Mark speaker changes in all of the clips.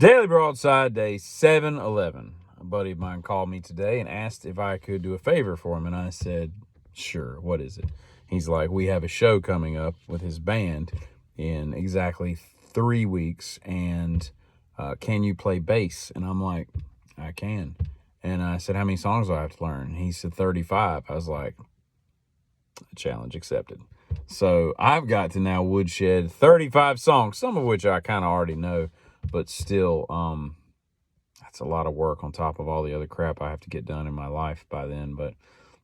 Speaker 1: Daily Broadside, day 711. A buddy of mine called me today and asked if I could do a favor for him, and I said, sure, what is it? He's like, we have a show coming up with his band in exactly 3 weeks, and can you play bass? And I'm like, I can. And I said, how many songs do I have to learn? He said 35. I was like, challenge accepted. So I've got to now woodshed 35 songs, some of which I kind of already know, but still, that's a lot of work on top of all the other crap I have to get done in my life by then. But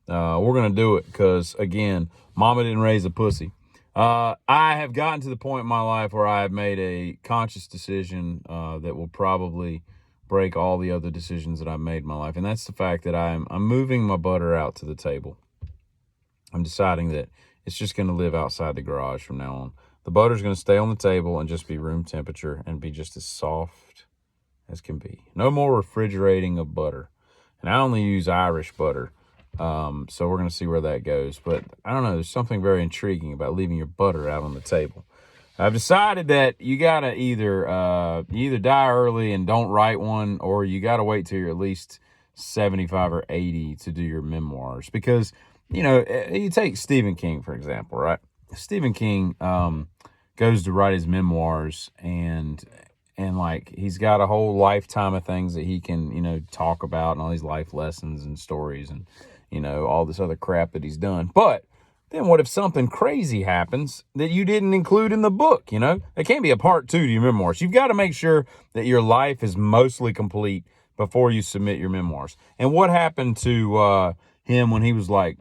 Speaker 1: we're going to do it because, again, mama didn't raise a pussy. I have gotten to the point in my life where I have made a conscious decision that will probably break all the other decisions that I've made in my life. And that's the fact that I'm moving my butter out to the table. I'm deciding that it's just going to live outside the garage from now on. The butter's going to stay on the table and just be room temperature and be just as soft as can be. No more refrigerating of butter. And I only use Irish butter. So we're going to see where that goes. But I don't know. There's something very intriguing about leaving your butter out on the table. I've decided that you got to either die early and don't write one, or you got to wait till you're at least 75 or 80 to do your memoirs. Because, you know, you take Stephen King, for example, right? Stephen King goes to write his memoirs, and like he's got a whole lifetime of things that he can, you know, talk about, and all these life lessons and stories and, you know, all this other crap that he's done. But then what if something crazy happens that you didn't include in the book? You know, there can't be a part 2 to your memoirs. You've got to make sure that your life is mostly complete before you submit your memoirs. And what happened to him when he was like,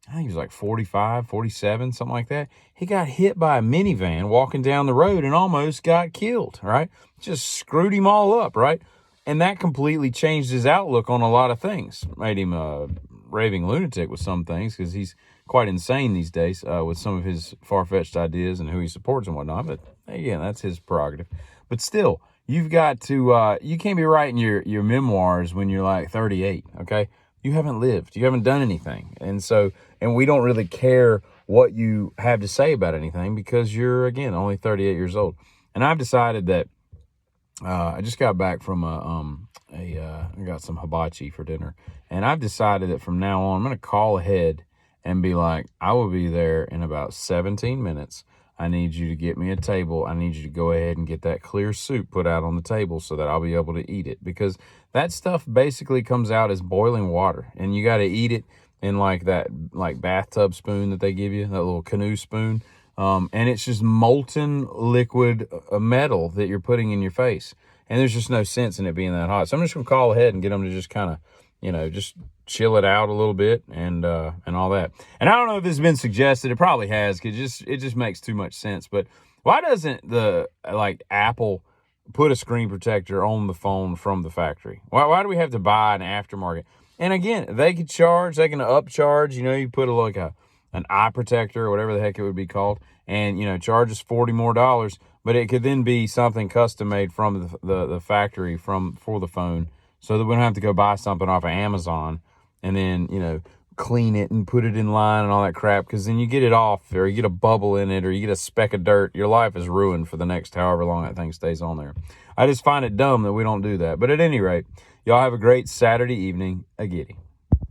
Speaker 1: I think he was like 45, 47, something like that. He got hit by a minivan walking down the road and almost got killed, right? Just screwed him all up, right? And that completely changed his outlook on a lot of things. Made him a raving lunatic with some things, because he's quite insane these days with some of his far-fetched ideas and who he supports and whatnot. But again, that's his prerogative. But still, you've got to, you can't be writing your memoirs when you're like 38, okay? You haven't lived. You haven't done anything. And we don't really care what you have to say about anything because you're, again, only 38 years old. And I've decided that I just got back from I got some hibachi for dinner. And I've decided that from now on, I'm going to call ahead and be like, I will be there in about 17 minutes. I need you to get me a table. I need you to go ahead and get that clear soup put out on the table so that I'll be able to eat it. Because that stuff basically comes out as boiling water. And you got to eat it in like that bathtub spoon that they give you, that little canoe spoon. And it's just molten liquid metal that you're putting in your face. And there's just no sense in it being that hot. So I'm just going to call ahead and get them to just kind of, you know, just chill it out a little bit and all that. And I don't know if this has been suggested. It probably has, because it just makes too much sense. But why doesn't Apple put a screen protector on the phone from the factory? Why do we have to buy an aftermarket? And again, they can upcharge, you know, you put an eye protector or whatever the heck it would be called, and, you know, charge us $40 more, but it could then be something custom made from the factory for the phone, so that we don't have to go buy something off of Amazon and then, you know, clean it and put it in line and all that crap. Because then you get it off, or you get a bubble in it, or you get a speck of dirt. Your life is ruined for the next however long that thing stays on there. I just find it dumb that we don't do that. But at any rate, y'all have a great Saturday evening. A giddy.